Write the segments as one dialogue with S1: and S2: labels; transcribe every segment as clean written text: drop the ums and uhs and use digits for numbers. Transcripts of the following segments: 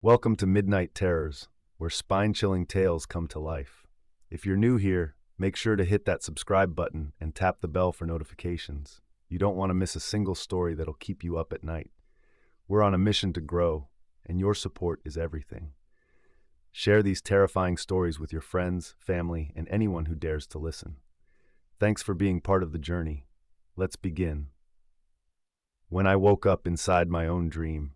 S1: Welcome to Midnight Terrors, where spine-chilling tales come to life. If you're new here, make sure to hit that subscribe button and tap the bell for notifications. You don't want to miss a single story that'll keep you up at night. We're on a mission to grow, and your support is everything. Share these terrifying stories with your friends, family, and anyone who dares to listen. Thanks for being part of the journey. Let's begin. When I woke up inside my own dream.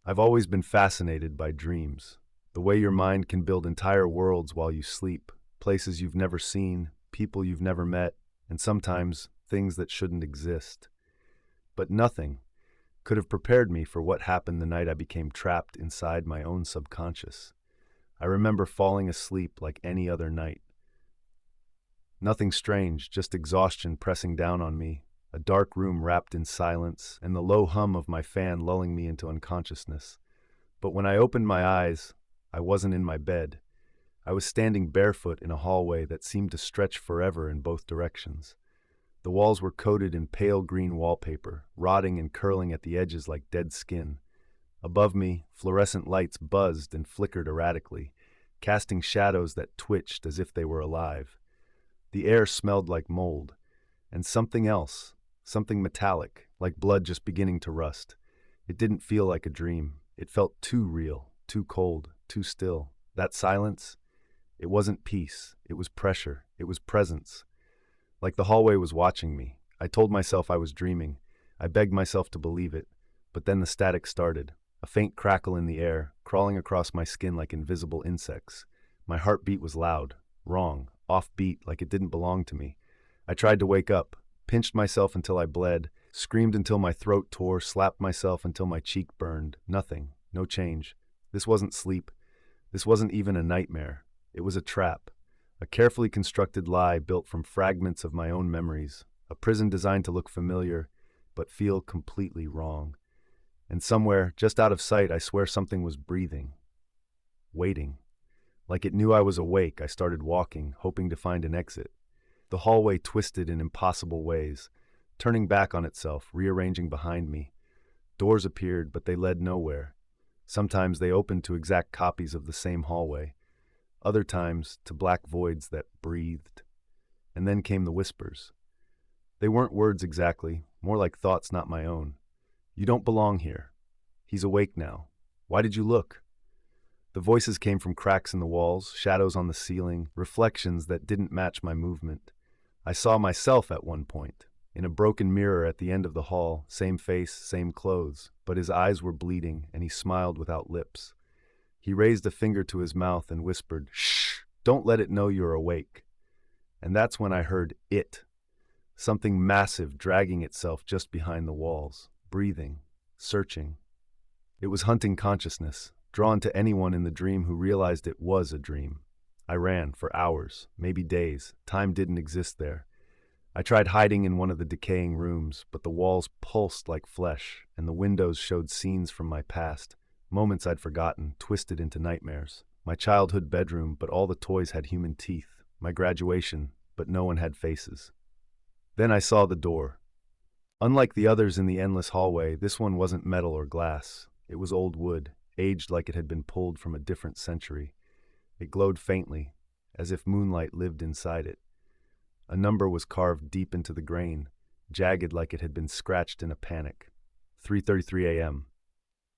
S1: I've always been fascinated by dreams. The way your mind can build entire worlds while you sleep, places you've never seen, people you've never met, and sometimes things that shouldn't exist. But nothing could have prepared me for what happened the night I became trapped inside my own subconscious. I remember falling asleep like any other night. Nothing strange, just exhaustion pressing down on me, a dark room wrapped in silence, and the low hum of my fan lulling me into unconsciousness. But when I opened my eyes, I wasn't in my bed. I was standing barefoot in a hallway that seemed to stretch forever in both directions. The walls were coated in pale green wallpaper, rotting and curling at the edges like dead skin. Above me, fluorescent lights buzzed and flickered erratically, casting shadows that twitched as if they were alive. The air smelled like mold, and something else, something metallic, like blood just beginning to rust. It didn't feel like a dream. It felt too real, too cold, too still. That silence, it wasn't peace. It was pressure. It was presence. Like the hallway was watching me. I told myself I was dreaming. I begged myself to believe it. But then the static started. A faint crackle in the air, crawling across my skin like invisible insects. My heartbeat was loud, wrong, offbeat, like it didn't belong to me. I tried to wake up, pinched myself until I bled, screamed until my throat tore, slapped myself until my cheek burned. Nothing. No change. This wasn't sleep. This wasn't even a nightmare. It was a trap. A carefully constructed lie built from fragments of my own memories. A prison designed to look familiar, but feel completely wrong. And somewhere, just out of sight, I swear something was breathing. Waiting. Like it knew I was awake, I started walking, hoping to find an exit. The hallway twisted in impossible ways, turning back on itself, rearranging behind me. Doors appeared, but they led nowhere. Sometimes they opened to exact copies of the same hallway. Other times to black voids that breathed. And then came the whispers. They weren't words exactly, more like thoughts not my own. You don't belong here. He's awake now. Why did you look? The voices came from cracks in the walls, shadows on the ceiling, reflections that didn't match my movement. I saw myself at one point, in a broken mirror at the end of the hall, same face, same clothes, but his eyes were bleeding and he smiled without lips. He raised a finger to his mouth and whispered, "Shh, don't let it know you're awake." And that's when I heard it, something massive dragging itself just behind the walls, breathing, searching. It was hunting consciousness, drawn to anyone in the dream who realized it was a dream. I ran for hours, maybe days. Time didn't exist there. I tried hiding in one of the decaying rooms, but the walls pulsed like flesh, and the windows showed scenes from my past, moments I'd forgotten, twisted into nightmares. My childhood bedroom, but all the toys had human teeth. My graduation, but no one had faces. Then I saw the door. Unlike the others in the endless hallway, this one wasn't metal or glass. It was old wood, aged like it had been pulled from a different century. It glowed faintly, as if moonlight lived inside it. A number was carved deep into the grain, jagged like it had been scratched in a panic. 3:33 a.m.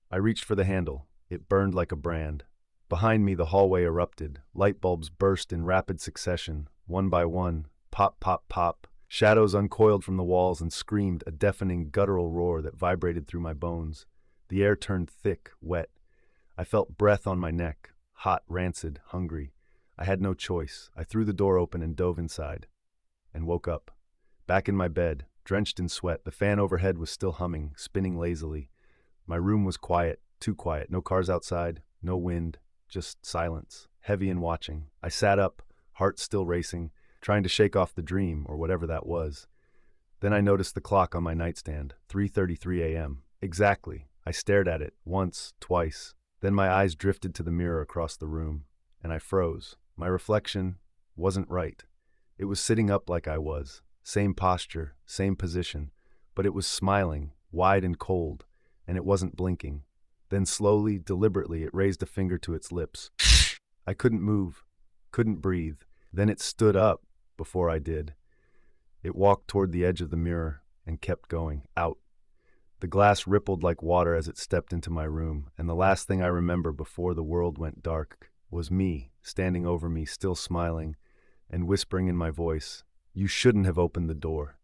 S1: I reached for the handle. It burned like a brand. Behind me, the hallway erupted. Light bulbs burst in rapid succession, one by one. Pop, pop, pop. Shadows uncoiled from the walls and screamed, a deafening, guttural roar that vibrated through my bones. The air turned thick, wet. I felt breath on my neck. Hot, rancid, hungry. I had no choice. I threw the door open and dove inside. And woke up. Back in my bed, drenched in sweat, the fan overhead was still humming, spinning lazily. My room was quiet, too quiet. No cars outside, no wind, just silence, heavy and watching. I sat up, heart still racing, trying to shake off the dream, or whatever that was. Then I noticed the clock on my nightstand, 3:33 a.m. Exactly. I stared at it, once, twice. Then my eyes drifted to the mirror across the room, and I froze. My reflection wasn't right. It was sitting up like I was, same posture, same position, but it was smiling, wide and cold, and it wasn't blinking. Then slowly, deliberately, it raised a finger to its lips. I couldn't move, couldn't breathe. Then it stood up before I did. It walked toward the edge of the mirror and kept going, out. The glass rippled like water as it stepped into my room, and the last thing I remember before the world went dark was me, standing over me, still smiling, and whispering in my voice, "You shouldn't have opened the door.